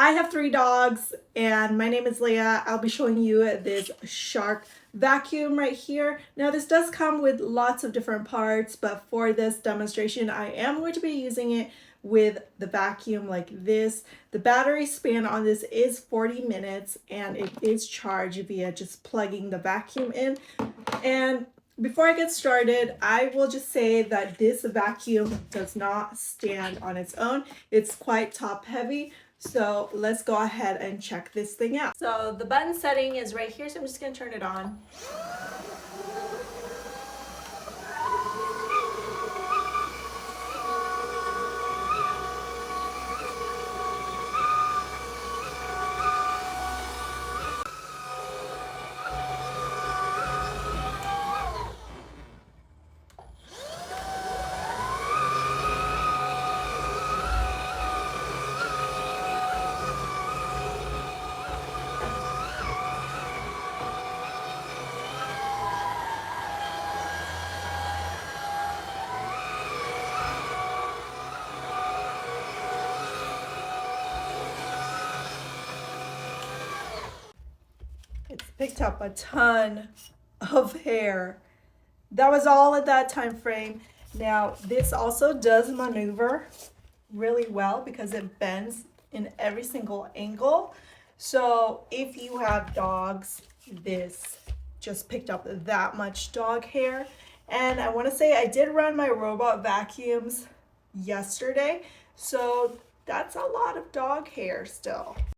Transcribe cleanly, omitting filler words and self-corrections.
I have 3 dogs and my name is Leah. I'll be showing you this Shark vacuum right here. Now this does come with lots of different parts, but for this demonstration I am going to be using it with the vacuum like this. The battery span on this is 40 minutes and it is charged via just plugging the vacuum in. And before I get started, I will just say that this vacuum does not stand on its own. It's quite top heavy. So let's go ahead and check this thing out. So the button setting is right here. So I'm just gonna turn it on. It's picked up a ton of hair. That was all at that time frame. Now this also does maneuver really well because it bends in every single angle. So if you have dogs, this just picked up that much dog hair. And I want to say I did run my robot vacuums yesterday, so that's a lot of dog hair still.